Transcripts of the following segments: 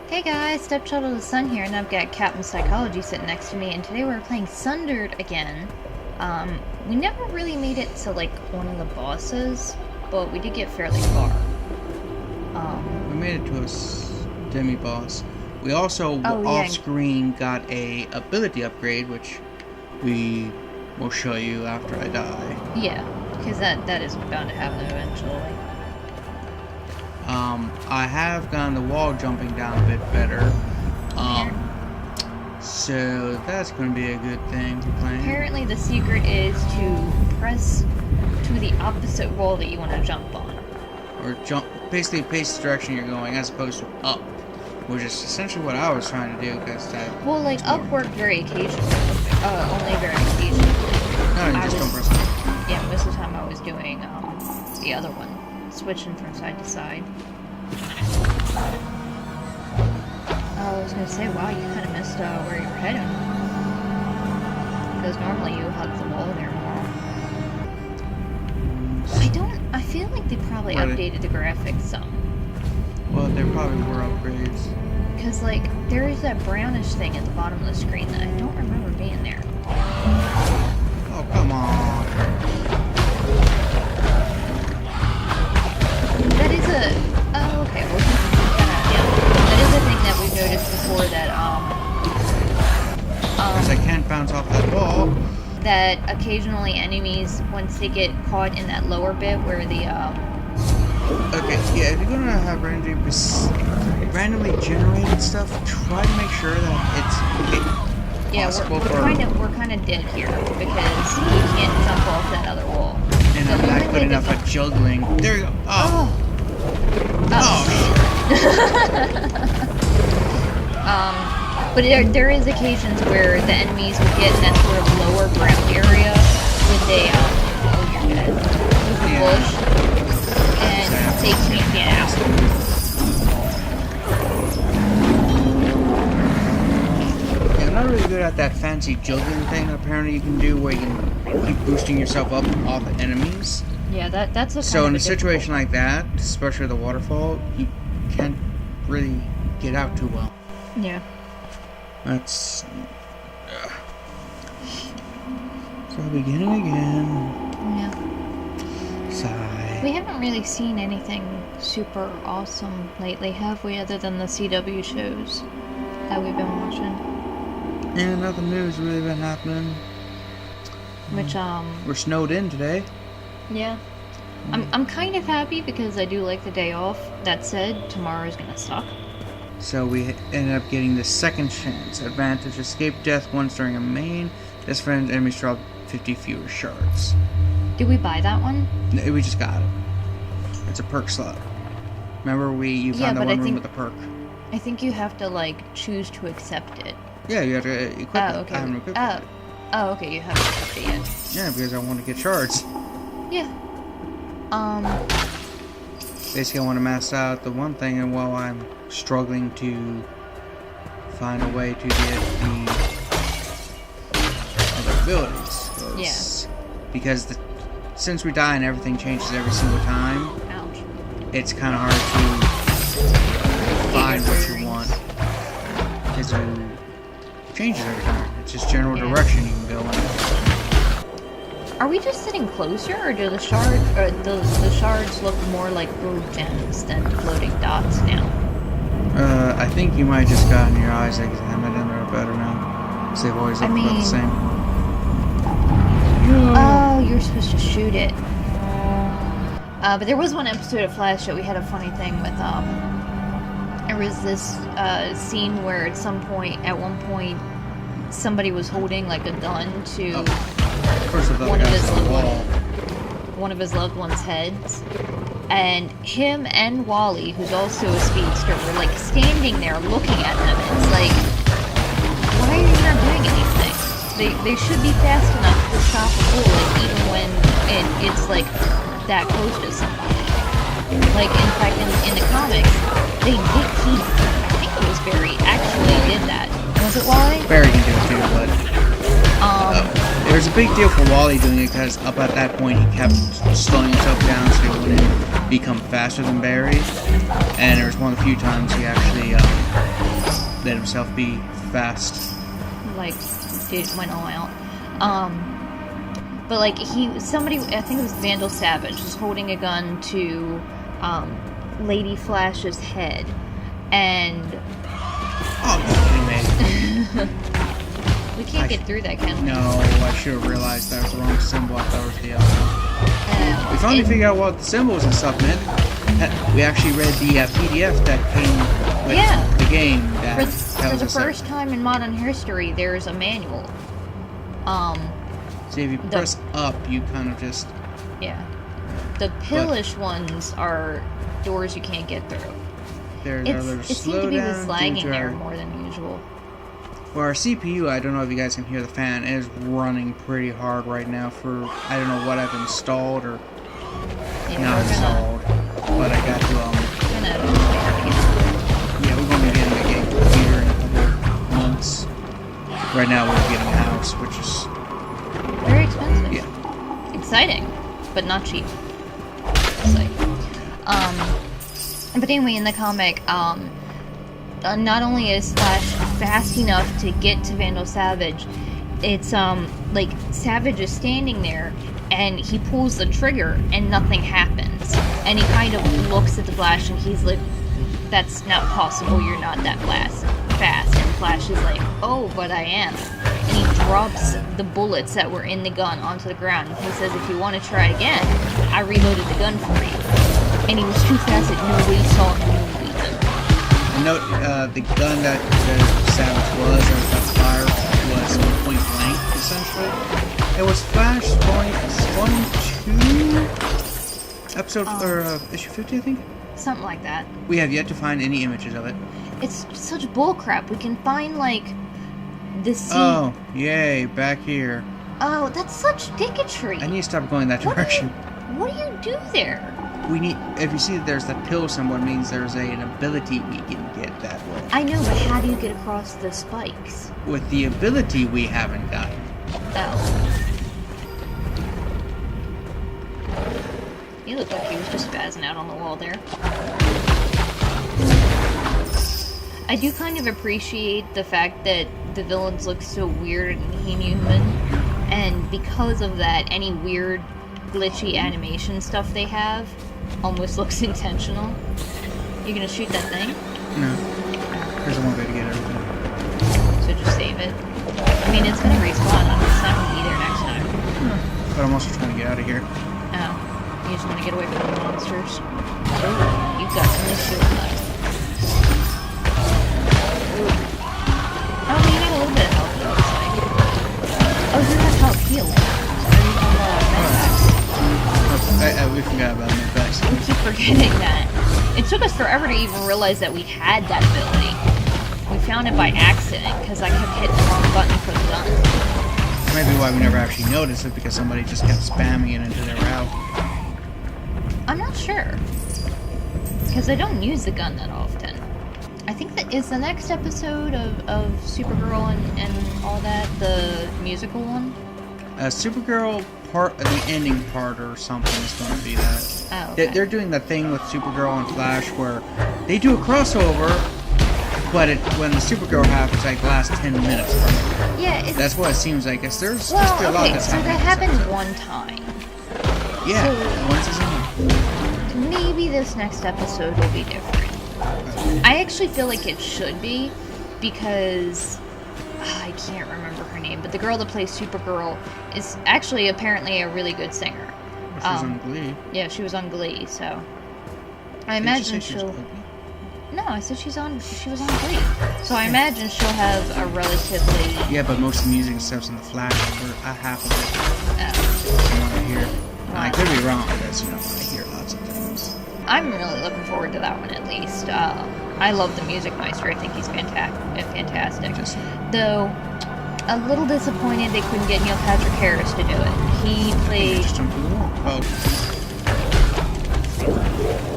Hey guys, Stepchildofthesun here, and I've got Captain Psychology sitting next to me, and today we're playing Sundered again. We never really made it to, like, one of the bosses, but we did get fairly far. We made it to a demi-boss. We also, off-screen, got a ability upgrade, which we will show you after I die. Yeah, because that is bound to happen eventually. I have gotten the wall jumping down a bit better. So that's going to be a good thing for playing. Apparently the secret is to press to the opposite wall that you want to jump on. Or jump, basically pace the direction you're going as opposed to up. Which is essentially what I was trying to do, because well, like, up worked very occasionally. Only very occasionally. No, you just don't press up. Yeah, most of the time I was doing, the other one. Switching from side to side. I was gonna say, wow, you kind of missed, where you were heading. Because normally you hug the wall there more. I feel like they probably updated the graphics some. Well, there probably were upgrades. Because, like, there is that brownish thing at the bottom of the screen that I don't remember being there. Oh, come on. That is a... Oh, okay. Well, that is a thing that we've noticed before that, Because I can't bounce off that wall. That occasionally enemies, once they get caught in that lower bit where the, Okay, yeah, if you're gonna have randomly generated stuff, try to make sure that it's possible we're kind of dead here because we can't jump off that other wall. And I'm not good enough at juggling. There you go. Oh. But there is occasions where the enemies will get in that sort of lower ground area with a you're dead. With a bush. And they can't get out. Yeah, I'm not really good at that fancy juggling thing apparently you can do where you can keep boosting yourself up off the enemies. Yeah, that's a So in a situation like that, especially the waterfall, you can't really get out too well. Yeah. That's... So beginning again. Yeah. Sigh. We haven't really seen anything super awesome lately, have we? Other than the CW shows that we've been watching. Yeah, nothing new's really been happening. Which, We're snowed in today. Yeah. I'm kind of happy because I do like the day off. That said, tomorrow's gonna suck. So we ended up getting the second chance. Advantage, escape death once during a main. This friend's enemies drop 50 fewer shards. Did we buy that one? No, we just got it. It's a perk slot. Remember you found the one room with the perk. I think you have to, like, choose to accept it. Yeah, you have to equip it. Okay. I haven't equipped it. Oh, okay, you haven't equipped it yet. Yeah, because I want to get shards. Yeah. Basically, I want to max out the one thing, and while I'm struggling to find a way to get the other abilities. Yeah. Because since we die and everything changes every single time, Ouch. It's kind of hard to find what you want. Because it changes every time. It's just general direction you can go in. Are we just sitting closer, or do the shards look more like blue gems than floating dots now? I think you might just gotten your eyes examined and they're better now. Because they've always looked about the same. Oh, you're supposed to shoot it. But there was one episode of Flash that we had a funny thing with, there was this, scene where at one point, somebody was holding, like, a gun to one of his loved one's heads. And him and Wally, who's also a speedster, were, like, standing there looking at them. And it's like, why are you not doing anything? They should be fast enough to stop a bullet even when it's like that close to somebody. Like, in fact, in the comics, I think it was Barry actually did that. Was it Wally? Barry can do it too, but it was a big deal for Wally doing it because up at that point he kept slowing himself down so he wouldn't become faster than Barry. And it was one of the few times he actually let himself be fast. Like, dude went all out. But like somebody, I think it was Vandal Savage, was holding a gun to Lady Flash's head, and oh, you kidding me? We can't get through that, can we? No, I should have realized that was the wrong symbol. I thought it was the other one. We finally figured out what the symbols and stuff meant. We actually read the PDF that came with the game. That for the first time in modern history, there's a manual. So if you press up, you kind of just... Yeah. The pillish ones are doors you can't get through. It seemed to be this lagging there more than usual. Well, our CPU, I don't know if you guys can hear the fan, is running pretty hard right now for, I don't know what I've installed or not installed. But I got to, yeah, we're going to be getting a game computer in a couple months. Right now we're getting a house, which is... very expensive. Yeah. Exciting, but not cheap. It's like, but anyway, in the comic, not only is Flash fast enough to get to Vandal Savage, it's like Savage is standing there and he pulls the trigger and nothing happens, and he kind of looks at the Flash and he's like, that's not possible, you're not that fast. And Flash is like, oh, but I am. And he drops the bullets that were in the gun onto the ground, and he says, if you want to try again, I reloaded the gun for you. And he was too fast that nobody saw him move even. Note, the gun that the Savage was, or the fire, was point blank, essentially. It was Flashpoint 22 episode, or issue 50, I think? Something like that. We have yet to find any images of it. It's such bullcrap. We can find, like, the scene. Oh, yay, back here. Oh, that's such dicketry. I need to stop going that direction. What do you do there? We need, if you see there's that pill symbol, it means there's an ability we can get that way. I know, but how do you get across the spikes? With the ability we haven't gotten. Oh. He looked like he was just spazzing out on the wall there. I do kind of appreciate the fact that the villains look so weird and inhuman, and because of that, any weird, glitchy animation stuff they have almost looks intentional. You gonna shoot that thing? No. There's one way to get everything. So just save it. I mean, it's gonna respawn. It's not gonna be there next time. But I'm also trying to get out of here. Oh. You just want to get away from the monsters. Oh, you've got some shield left. Ooh. Oh, you got a little bit of health, it looks like. Oh, you have health healing. We forgot about Medvex. We keep forgetting that. It took us forever to even realize that we had that ability. We found it by accident, because I kept hitting the wrong button for the gun. Maybe why we never actually noticed it, because somebody just kept spamming it into their route. I'm not sure. Because I don't use the gun that often. I think that is the next episode of Supergirl and all that, the musical one. Supergirl part, the ending part or something is going to be that. Oh, okay. They're doing the thing with Supergirl and Flash where they do a crossover, but when the Supergirl happens, like the last 10 minutes. Yeah, that's what it seems like. There's just a lot that's so happening. that happened one time. Yeah, so once is enough. Maybe this next episode will be different. I actually feel like it should be, because I can't remember her name, but the girl that plays Supergirl is actually apparently a really good singer. Well, she was on Glee. Yeah, she was on Glee, so I imagine she'll... No, I said she was on Glee. So I imagine she'll have a relatively... Yeah, but most of the music and stuff's in the Flash for half of it. Oh. From what I hear. I could be wrong, because, I hear lots of things. I'm really looking forward to that one, at least. I love the Music Meister. I think he's fantastic. Though, a little disappointed they couldn't get Neil Patrick Harris to do it. He played...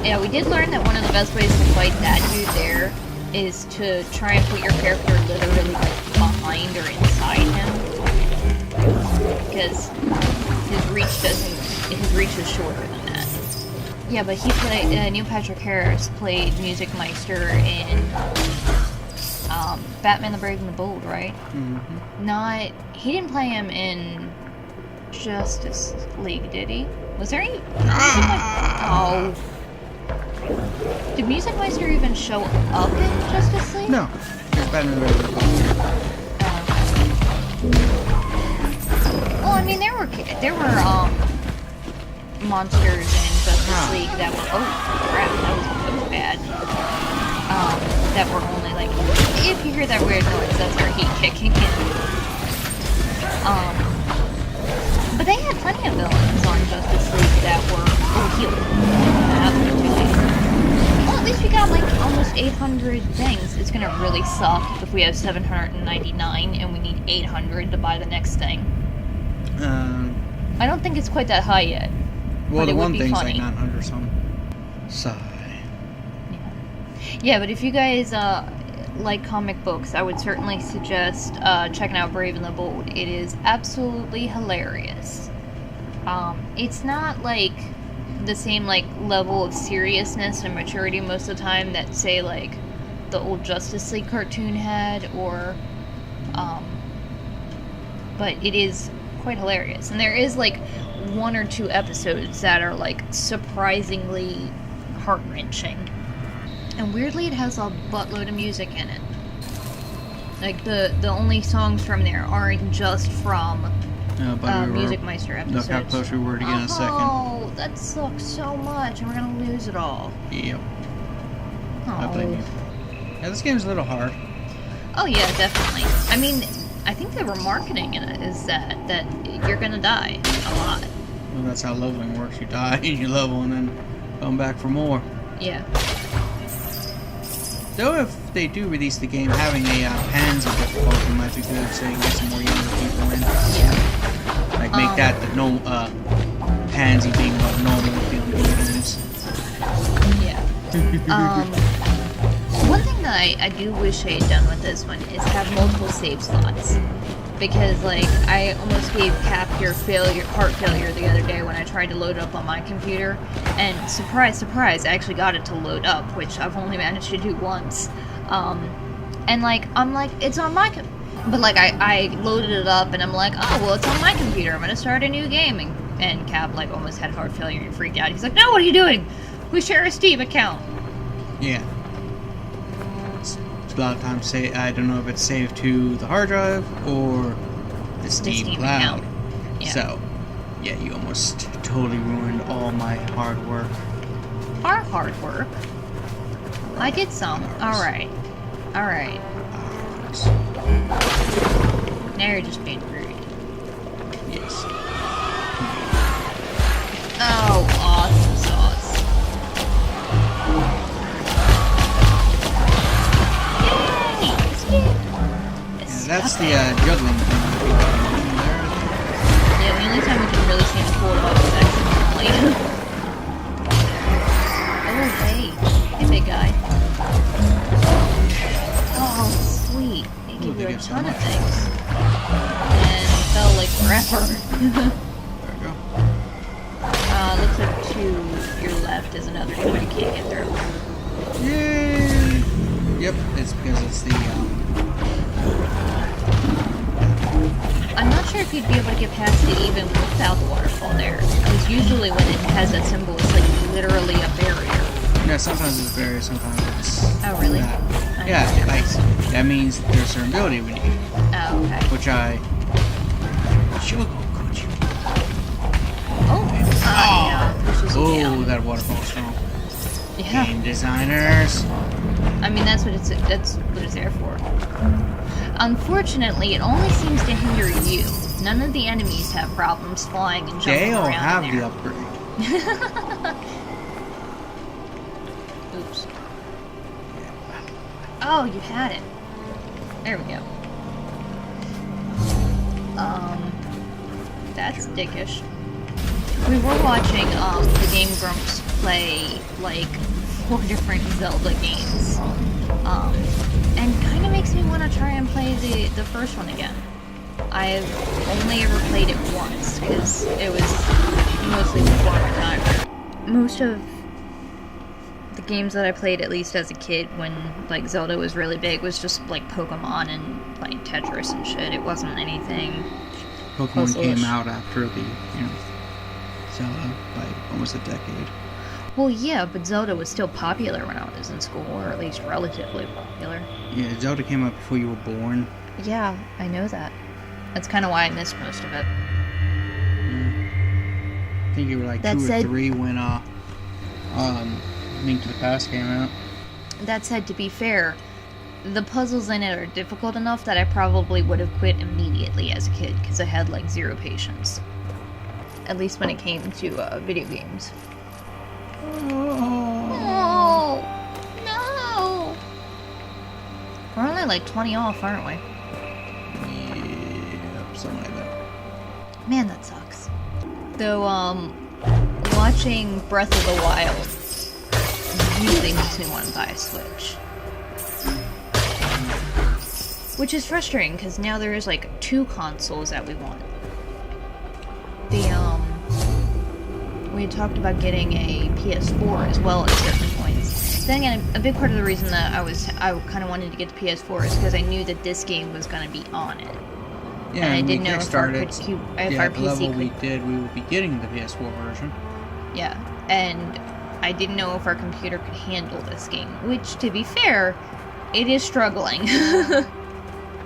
Yeah, we did learn that one of the best ways to fight that dude there is to try and put your character literally behind or inside him. Because his reach is shorter than that. Yeah, but Neil Patrick Harris played Music Meister in Batman the Brave and the Bold, right? Mm-hmm. Not... He didn't play him in Justice League, did he? Was there any... Oh. Did Music Meister even show up in Justice League? No. There's Batman the Brave and the Bold. Well, I mean, there were monsters in Justice League that were... Oh, crap. That was bad. That were only, like... If you hear that weird noise, that's our heat kicking in. But they had plenty of villains on Justice League that were healed. Well, at least we got like almost 800 things. It's gonna really suck if we have 799 and we need 800 to buy the next thing. I don't think it's quite that high yet. Well, the one thing's funny. like 900 something. Sigh. Yeah, but if you guys like comic books, I would certainly suggest checking out Brave and the Bold. It is absolutely hilarious. It's not like the same like level of seriousness and maturity most of the time that say like the old Justice League cartoon had, or but it is quite hilarious. And there is like 1 or 2 episodes that are like surprisingly heart-wrenching. And weirdly, it has a buttload of music in it. Like, the only songs from there aren't just from Music Meister episodes. Look how close we were to get in a second. Oh, that sucks so much, and we're gonna lose it all. Yep. Oh. I blame you. Yeah, this game's a little hard. Oh yeah, definitely. I mean, I think they were marketing it is that you're gonna die a lot. Well, that's how leveling works. You die and you level and then come back for more. Yeah. Though if they do release the game, having a pansy difficulty might be good so you can get some more younger people in. Yeah. Like make that the no pansy being what normal would be on video games. Yeah. One thing that I do wish I had done with this one is have multiple save slots. Because, like, I almost gave Cap heart failure the other day when I tried to load it up on my computer. And surprise, surprise, I actually got it to load up, which I've only managed to do once. And, like, I'm like, it's on my but, like, I loaded it up and I'm like, oh, well, it's on my computer. I'm going to start a new game. And Cap, like, almost had heart failure and freaked out. He's like, no, what are you doing? We share a Steam account. Yeah. A lot of times say I don't know if it's saved to the hard drive or the Steam cloud. Account. Yeah. So, yeah, you almost totally ruined all my hard work. Our hard work? I did some. Alright. Alright. Now you're just being rude. Yes. Oh, awesome sauce. That's the juggling thing. Yeah, the only time we can really seem to pull it off is accidentally. Oh, hey. Hey, big guy. Oh, sweet. They give you a ton of things. And it felt like forever. There we go. Looks like to your left is another door you can't get through. Yay! Yep, it's because it's the, I'm not sure if you'd be able to get past it even without the waterfall there. Because usually when it has that symbol, it's like literally a barrier. Yeah, sometimes it's a barrier, sometimes it's... Oh, really? Yeah, like, that means there's a certain ability we need. Oh, okay. Which I... Sure, could you? Oh, yeah. Oh, that waterfall's strong. Yeah. Game designers. I mean, that's what it's there for. Unfortunately, it only seems to hinder you. None of the enemies have problems flying and jumping around. They all have there. the upgrade. Oops. Oh, you had it. There we go. That's dickish. We were watching the Game Grumps play like 4 different Zelda games. And kind of makes me want to try and play the first one again. I've only ever played it once, because it was mostly before my time. Most of the the games that I played, at least as a kid, when, like, Zelda was really big, was just, like, Pokemon and, like, Tetris and shit. It wasn't anything Pokemon puzzle-ish. came out after the, Zelda by almost a decade. Well, yeah, but Zelda was still popular when I was in school, or at least relatively popular. Yeah, Zelda came out before you were born. Yeah, I know that. That's kind of why I missed most of it. I think you were like 2 or 3 when Link to the Past came out. That said, to be fair, the puzzles in it are difficult enough that I probably would have quit immediately as a kid, because I had, like, 0 patience. At least when it came to video games. Oh, no! We're only like 20 off, aren't we? Yeah, something like that. Man, that sucks. Though, watching Breath of the Wild really makes me want to buy a Switch. Which is frustrating, because now there is, like, 2 consoles that we want. We had talked about getting a PS4 as well at certain points. Then again, a big part of the reason that I kind of wanted to get the PS4 is because I knew that this game was going to be on it. Yeah, and I didn't know if our PC we would be getting the PS4 version. Yeah, and I didn't know if our computer could handle this game, which, to be fair, it is struggling.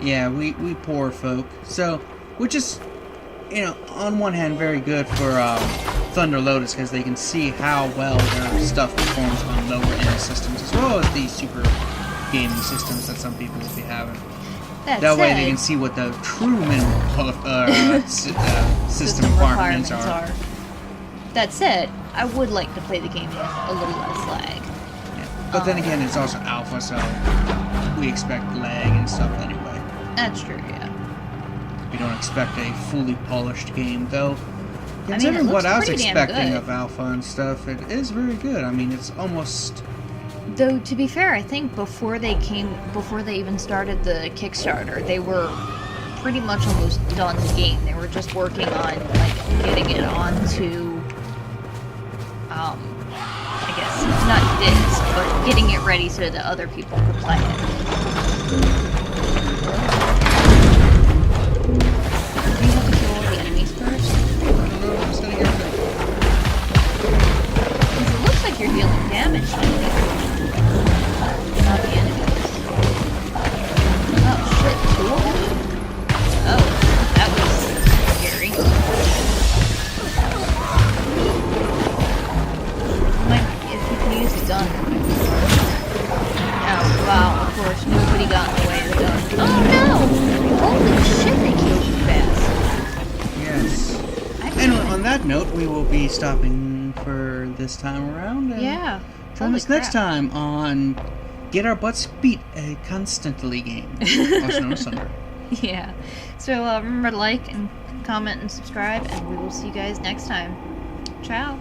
Yeah, we poor folk. So, which is, on one hand, very good for Thunder Lotus, because they can see how well their stuff performs on lower-end systems, as well as the super gaming systems that some people will be having. That way they can see what the true minimum system requirements are. That said, I would like to play the game with a little less lag. Yeah. But then again, it's also alpha, so we expect lag and stuff anyway. That's true, yeah. We don't expect a fully polished game, though. I Considering mean, it looks what I was pretty damn expecting good. of alpha and stuff, it is very good. I mean, it's almost... Though, to be fair, I think before they even started the Kickstarter, they were pretty much almost done the game. They were just working on, like, getting it onto, I guess, not disc, but getting it ready so that other people could play it. Do you have to kill all the enemies first? Because it looks like you're dealing damage to them. Not the enemies. Oh shit, 2 of them? Oh, that was scary. If you can use the gun. Oh, wow, of course, nobody got in the way of the gun. Oh no! Holy shit, they killed you fast. Yes. Anyway, on that note, we will be stopping for this time around. And yeah. join us next time on Get Our Butts Beat, a constantly game, also known as Sundered. Yeah. So remember to like and comment and subscribe, and we will see you guys next time. Ciao.